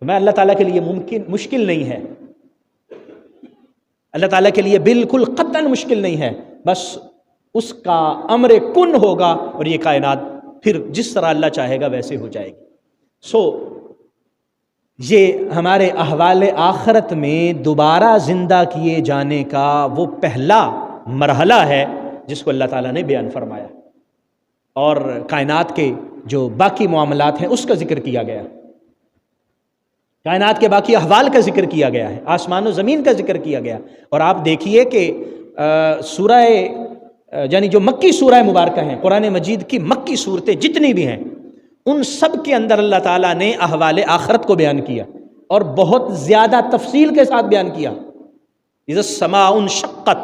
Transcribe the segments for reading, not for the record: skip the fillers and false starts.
میں اللہ تعالیٰ کے لیے مشکل نہیں ہے، اللہ تعالیٰ کے لیے بالکل قطعاً مشکل نہیں ہے، بس اس کا امر کن ہوگا اور یہ کائنات پھر جس طرح اللہ چاہے گا ویسے ہو جائے گی۔ یہ ہمارے احوال آخرت میں دوبارہ زندہ کیے جانے کا وہ پہلا مرحلہ ہے جس کو اللہ تعالیٰ نے بیان فرمایا، اور کائنات کے جو باقی معاملات ہیں اس کا ذکر کیا گیا، کائنات کے باقی احوال کا ذکر کیا گیا ہے، آسمان و زمین کا ذکر کیا گیا۔ اور آپ دیکھیے کہ سورہ یعنی جو مکی سورہ مبارکہ ہیں، قرآن مجید کی مکی صورتیں جتنی بھی ہیں، ان سب کے اندر اللہ تعالیٰ نے احوال آخرت کو بیان کیا اور بہت زیادہ تفصیل کے ساتھ بیان کیا۔ اذا السماء انشقت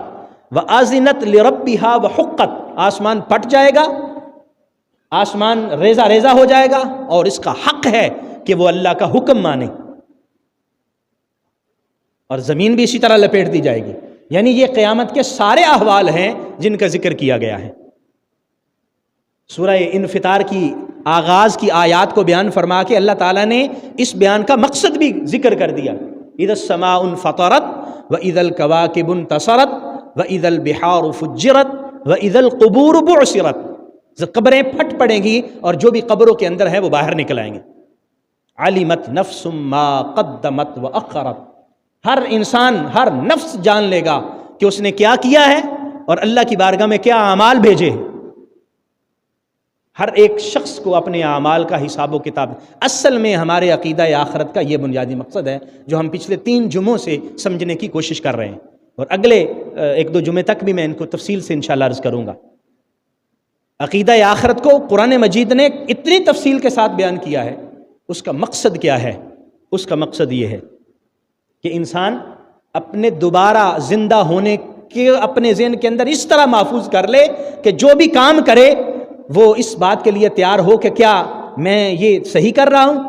وآذنت لربها وحقت، آسمان پھٹ جائے گا، آسمان ریزہ ریزہ ہو جائے گا، اور اس کا حق ہے کہ وہ اللہ کا حکم مانے، اور زمین بھی اسی طرح لپیٹ دی جائے گی۔ یعنی یہ قیامت کے سارے احوال ہیں جن کا ذکر کیا گیا ہے۔ سورہ انفطار کی آغاز کی آیات کو بیان فرما کے اللہ تعالیٰ نے اس بیان کا مقصد بھی ذکر کر دیا۔ اذا السماء انفطرت واذا الكواكب انتصرت واذا البحار فجرت واذا القبور بعثرت، قبریں پھٹ پڑیں گی اور جو بھی قبروں کے اندر ہیں وہ باہر نکل آئیں گے۔ علمت نفس ما قدمت واخرت، ہر انسان، ہر نفس جان لے گا کہ اس نے کیا کیا ہے اور اللہ کی بارگاہ میں کیا اعمال بھیجے۔ ہر ایک شخص کو اپنے اعمال کا حساب و کتاب۔ اصل میں ہمارے عقیدہ آخرت کا یہ بنیادی مقصد ہے جو ہم پچھلے 3 جمعوں سے سمجھنے کی کوشش کر رہے ہیں، اور اگلے 1-2 جمعے تک بھی میں ان کو تفصیل سے انشاءاللہ عرض کروں گا۔ عقیدہ آخرت کو قرآن مجید نے اتنی تفصیل کے ساتھ بیان کیا ہے، اس کا مقصد کیا ہے؟ اس کا مقصد یہ ہے کہ انسان اپنے دوبارہ زندہ ہونے کے اپنے ذہن کے اندر اس طرح محفوظ کر لے کہ جو بھی کام کرے وہ اس بات کے لیے تیار ہو کہ کیا میں یہ صحیح کر رہا ہوں،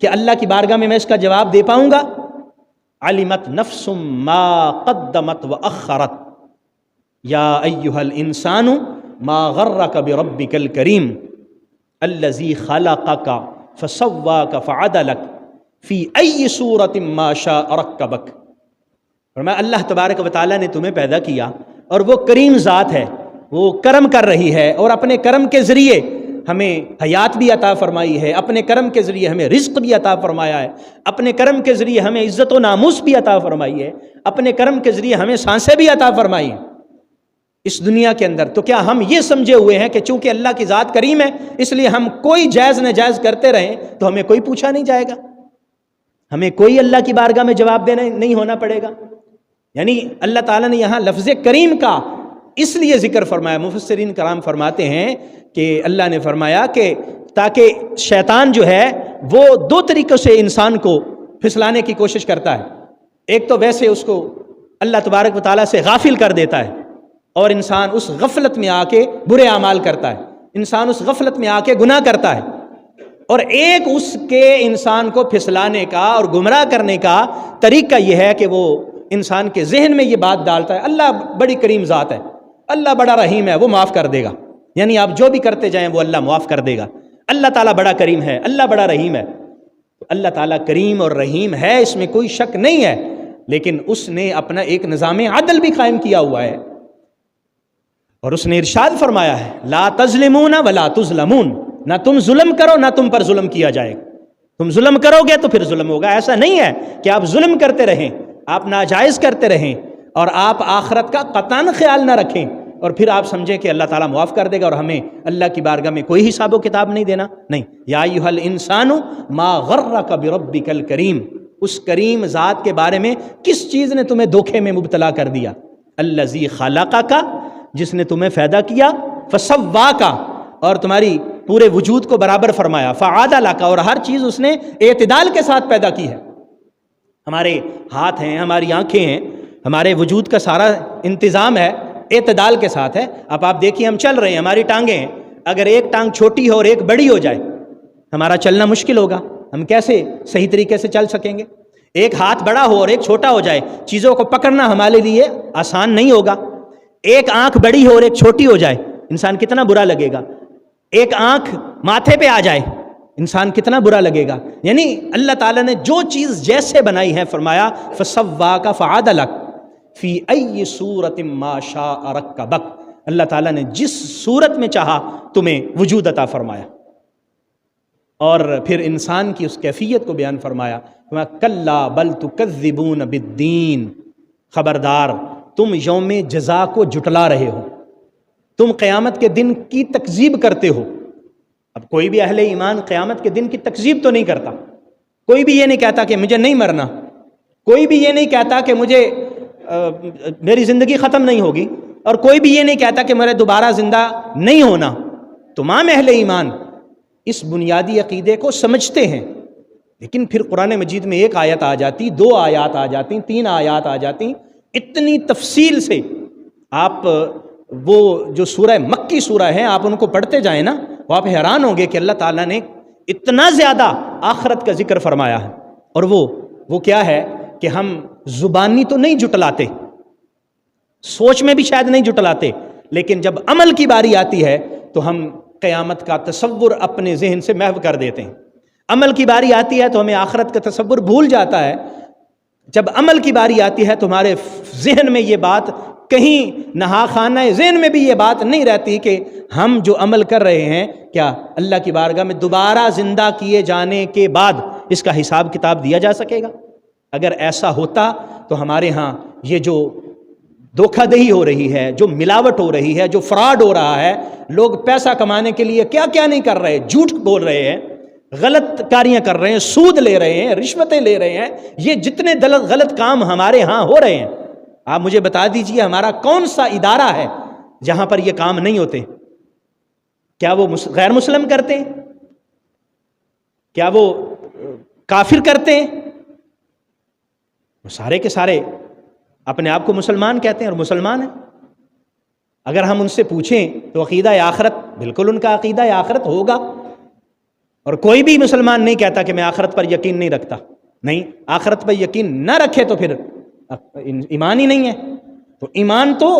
کہ اللہ کی بارگاہ میں اس کا جواب دے پاؤں گا۔ علمت نفس ما قدمت واخرت یا ایھا الانسان ما غرک بربک الکریم الذی خلقک فسواک فعدلک فی ای صورت ما شاء رکبک۔ فرمایا اللہ تبارک و تعالیٰ نے تمہیں پیدا کیا اور وہ کریم ذات ہے، وہ کرم کر رہی ہے، اور اپنے کرم کے ذریعے ہمیں حیات بھی عطا فرمائی ہے، اپنے کرم کے ذریعے ہمیں رزق بھی عطا فرمایا ہے، اپنے کرم کے ذریعے ہمیں عزت و ناموس بھی عطا فرمائی ہے، اپنے کرم کے ذریعے ہمیں سانسیں بھی عطا فرمائی ہیں اس دنیا کے اندر۔ تو کیا ہم یہ سمجھے ہوئے ہیں کہ چونکہ اللہ کی ذات کریم ہے اس لیے ہم کوئی جائز ناجائز کرتے رہیں تو ہمیں کوئی پوچھا نہیں جائے گا، ہمیں کوئی اللہ کی بارگاہ میں جواب دینا نہیں ہونا پڑے گا؟ یعنی اللہ تعالیٰ نے یہاں لفظ کریم کا اس لیے ذکر فرمایا۔ مفسرین کرام فرماتے ہیں کہ اللہ نے فرمایا کہ تاکہ شیطان جو ہے وہ 2 طریقوں سے انسان کو پھسلانے کی کوشش کرتا ہے۔ ایک تو ویسے اس کو اللہ تبارک و تعالیٰ سے غافل کر دیتا ہے اور انسان اس غفلت میں آ کے برے اعمال کرتا ہے، انسان اس غفلت میں آ کے گناہ کرتا ہے، اور ایک اس کے انسان کو پھسلانے کا اور گمراہ کرنے کا طریقہ یہ ہے کہ وہ انسان کے ذہن میں یہ بات ڈالتا ہے اللہ بڑی کریم ذات ہے، اللہ بڑا رحیم ہے، وہ معاف کر دے گا، یعنی آپ جو بھی کرتے جائیں وہ اللہ معاف کر دے گا، اللہ تعالیٰ بڑا کریم ہے، اللہ بڑا رحیم ہے۔ اللہ تعالیٰ کریم اور رحیم ہے، اس میں کوئی شک نہیں ہے، لیکن اس نے اپنا ایک نظام عدل بھی قائم کیا ہوا ہے، اور اس نے ارشاد فرمایا ہے لا تظلمون ولا تظلمون، نہ تم ظلم کرو نہ تم پر ظلم کیا جائے گا، تم ظلم کرو گے تو پھر ظلم ہوگا۔ ایسا نہیں ہے کہ آپ ظلم کرتے رہیں، آپ ناجائز کرتے رہیں اور آپ آخرت کا قطعاً خیال نہ رکھیں اور پھر آپ سمجھیں کہ اللہ تعالیٰ معاف کر دے گا اور ہمیں اللہ کی بارگاہ میں کوئی حساب و کتاب نہیں دینا۔ نہیں، یا ایھا الانسان ما غرک بربک الکریم، اس کریم ذات کے بارے میں کس چیز نے تمہیں دھوکے میں مبتلا کر دیا؟ الذی خلقک، جس نے تمہیں پیدا کیا، فسواک، اور تمہاری پورے وجود کو برابر فرمایا، فعدلک، اور ہر چیز اس نے اعتدال کے ساتھ پیدا کی ہے۔ ہمارے ہاتھ ہیں، ہماری آنکھیں ہیں، ہمارے وجود کا سارا انتظام ہے اعتدال کے ساتھ ہے۔ اب آپ دیکھیے ہم چل رہے ہیں، ہماری ٹانگیں ہیں، اگر ایک ٹانگ چھوٹی ہو اور ایک بڑی ہو جائے ہمارا چلنا مشکل ہوگا، ہم کیسے صحیح طریقے سے چل سکیں گے؟ ایک ہاتھ بڑا ہو اور ایک چھوٹا ہو جائے چیزوں کو پکڑنا ہمارے لیے آسان نہیں ہوگا۔ ایک آنکھ بڑی ہو اور ایک چھوٹی ہو جائے انسان کتنا برا لگے گا۔ ایک آنکھ ماتھے پہ آ جائے انسان کتنا برا لگے گا. یعنی اللہ تعالیٰ نے جو چیز جیسے بنائی ہے فرمایا فَسَوَّاكَ فَعَدَلَكَ فِي أَيِّ صُورَةٍ مَا شَاءَ رَكَّبَكَ. اللہ تعالیٰ نے جس صورت میں چاہا تمہیں وجود عطا فرمایا. اور پھر انسان کی اس کیفیت کو بیان فرمایا کَلَّا بَلْ تُكَذِّبُونَ بِالدِّينِ. خبردار تم یوم جزا کو جھٹلا رہے ہو، تم قیامت کے دن کی تکذیب کرتے ہو. اب کوئی بھی اہل ایمان قیامت کے دن کی تکذیب تو نہیں کرتا. کوئی بھی یہ نہیں کہتا کہ مجھے نہیں مرنا، کوئی بھی یہ نہیں کہتا کہ مجھے میری زندگی ختم نہیں ہوگی، اور کوئی بھی یہ نہیں کہتا کہ میرے دوبارہ زندہ نہیں ہونا. تمام اہل ایمان اس بنیادی عقیدے کو سمجھتے ہیں. لیکن پھر قرآن مجید میں ایک آیت آ جاتی، 2 آیات آ جاتی، 3 آیات آ جاتی، اتنی تفصیل سے آپ وہ جو سورہ مکی سورہ ہے آپ ان کو پڑھتے جائیں نا، وہ آپ حیران ہوں گے کہ اللہ تعالیٰ نے اتنا زیادہ آخرت کا ذکر فرمایا ہے. اور وہ کیا ہے کہ ہم زبانی تو نہیں جھٹلاتے، سوچ میں بھی شاید نہیں جھٹلاتے، لیکن جب عمل کی باری آتی ہے تو ہم قیامت کا تصور اپنے ذہن سے محو کر دیتے ہیں. عمل کی باری آتی ہے تو ہمیں آخرت کا تصور بھول جاتا ہے. جب عمل کی باری آتی ہے تو ہمارے ذہن میں یہ بات کہیں نہا خانہ ذہن میں بھی یہ بات نہیں رہتی کہ ہم جو عمل کر رہے ہیں کیا اللہ کی بارگاہ میں دوبارہ زندہ کیے جانے کے بعد اس کا حساب کتاب دیا جا سکے گا. اگر ایسا ہوتا تو ہمارے ہاں یہ جو دھوکہ دہی ہو رہی ہے، جو ملاوٹ ہو رہی ہے، جو فراڈ ہو رہا ہے، لوگ پیسہ کمانے کے لیے کیا کیا نہیں کر رہے، جھوٹ بول رہے ہیں، غلط کاریاں کر رہے ہیں، سود لے رہے ہیں، رشوتیں لے رہے ہیں، یہ جتنے غلط کام ہمارے ہاں ہو رہے ہیں، آپ مجھے بتا دیجئے ہمارا کون سا ادارہ ہے جہاں پر یہ کام نہیں ہوتے؟ کیا وہ غیر مسلم کرتے ہیں؟ کیا وہ کافر کرتے ہیں؟ وہ سارے کے سارے اپنے آپ کو مسلمان کہتے ہیں اور مسلمان ہیں. اگر ہم ان سے پوچھیں تو عقیدہ آخرت، بالکل ان کا عقیدہ آخرت ہوگا. اور کوئی بھی مسلمان نہیں کہتا کہ میں آخرت پر یقین نہیں رکھتا. نہیں، آخرت پر یقین نہ رکھے تو پھر ایمان ہی نہیں ہے. تو ایمان تو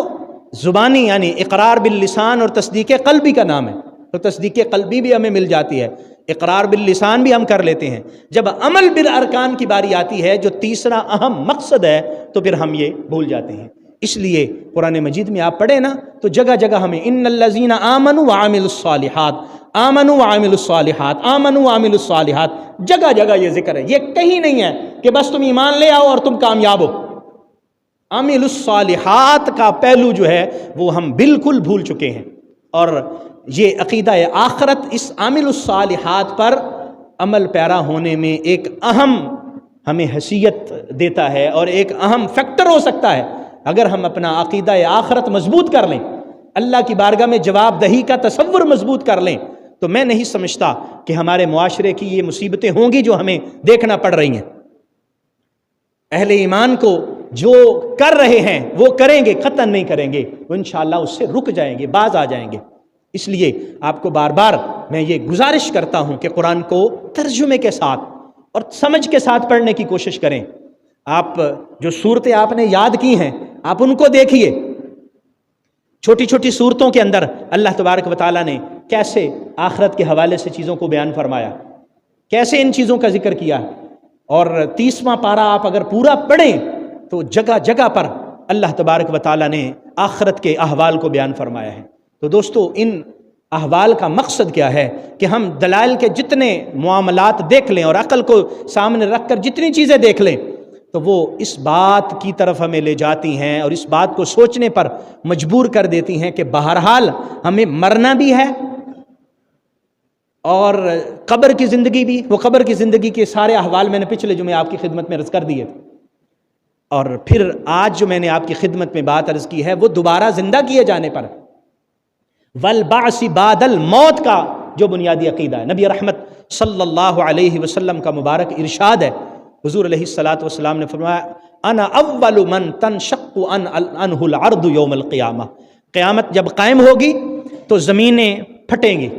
زبانی یعنی اقرار باللسان اور تصدیق قلبی کا نام ہے. تو تصدیق قلبی بھی ہمیں مل جاتی ہے، اقرار باللسان بھی ہم کر لیتے ہیں. جب عمل بالارکان کی باری آتی ہے جو تیسرا اہم مقصد ہے تو پھر ہم یہ بھول جاتے ہیں. اس لیے قرآن مجید میں آپ پڑھیں نا تو جگہ جگہ ہمیں ان الذین آمنوا وعملوا الصالحات، آمنوا وعملوا الصالحات، آمنوا وعملوا الصالحات، جگہ جگہ یہ ذکر ہے. یہ کہیں نہیں ہے کہ بس تم ایمان لے آؤ اور تم کامیاب ہو. عامل الصالحات کا پہلو جو ہے وہ ہم بالکل بھول چکے ہیں. اور یہ عقیدہ آخرت اس عامل الصالحات پر عمل پیرا ہونے میں ایک اہم ہمیں حیثیت دیتا ہے اور ایک اہم فیکٹر ہو سکتا ہے. اگر ہم اپنا عقیدہ آخرت مضبوط کر لیں، اللہ کی بارگاہ میں جواب دہی کا تصور مضبوط کر لیں، تو میں نہیں سمجھتا کہ ہمارے معاشرے کی یہ مصیبتیں ہوں گی جو ہمیں دیکھنا پڑ رہی ہیں. اہل ایمان کو جو کر رہے ہیں وہ کریں گے، قطعاً نہیں کریں گے، وہ انشاءاللہ اس سے رک جائیں گے، باز آ جائیں گے. اس لیے آپ کو بار بار میں یہ گزارش کرتا ہوں کہ قرآن کو ترجمے کے ساتھ اور سمجھ کے ساتھ پڑھنے کی کوشش کریں. آپ جو صورتیں آپ نے یاد کی ہیں آپ ان کو دیکھیے. چھوٹی چھوٹی صورتوں کے اندر اللہ تبارک و تعالیٰ نے کیسے آخرت کے حوالے سے چیزوں کو بیان فرمایا، کیسے ان چیزوں کا ذکر کیا. اور 30واں پارہ آپ اگر پورا پڑھیں تو جگہ جگہ پر اللہ تبارک و تعالیٰ نے آخرت کے احوال کو بیان فرمایا ہے. تو دوستو ان احوال کا مقصد کیا ہے کہ ہم دلائل کے جتنے معاملات دیکھ لیں اور عقل کو سامنے رکھ کر جتنی چیزیں دیکھ لیں تو وہ اس بات کی طرف ہمیں لے جاتی ہیں اور اس بات کو سوچنے پر مجبور کر دیتی ہیں کہ بہرحال ہمیں مرنا بھی ہے اور قبر کی زندگی بھی. وہ قبر کی زندگی کے سارے احوال میں نے پچھلے جمعے آپ کی خدمت میں عرض کر دیے تھے. اور پھر آج جو میں نے آپ کی خدمت میں بات عرض کی ہے وہ دوبارہ زندہ کیے جانے پر والبعث بعد الموت کا جو بنیادی عقیدہ ہے. نبی رحمت صلی اللہ علیہ وسلم کا مبارک ارشاد ہے، حضور علیہ الصلاۃ والسلام نے فرمایا انا اول من تنشق عنہ الارض یوم القیامہ. قیامت جب قائم ہوگی تو زمینیں پھٹیں گی.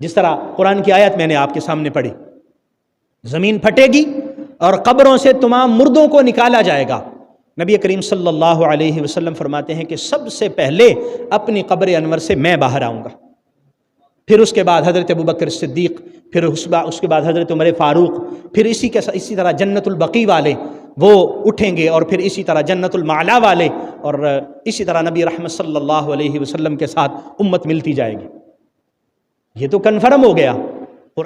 جس طرح قرآن کی آیت میں نے آپ کے سامنے پڑھی، زمین پھٹے گی اور قبروں سے تمام مردوں کو نکالا جائے گا. نبی کریم صلی اللہ علیہ وسلم فرماتے ہیں کہ سب سے پہلے اپنی قبر انور سے میں باہر آؤں گا، پھر اس کے بعد حضرت ابوبکر صدیق، پھر اس کے بعد حضرت عمر فاروق، پھر اسی طرح جنت البقیع والے وہ اٹھیں گے، اور پھر اسی طرح جنت المعلا والے، اور اسی طرح نبی رحمت صلی اللہ علیہ وسلم کے ساتھ امت ملتی جائے گی۔ یہ تو کنفرم ہو گیا۔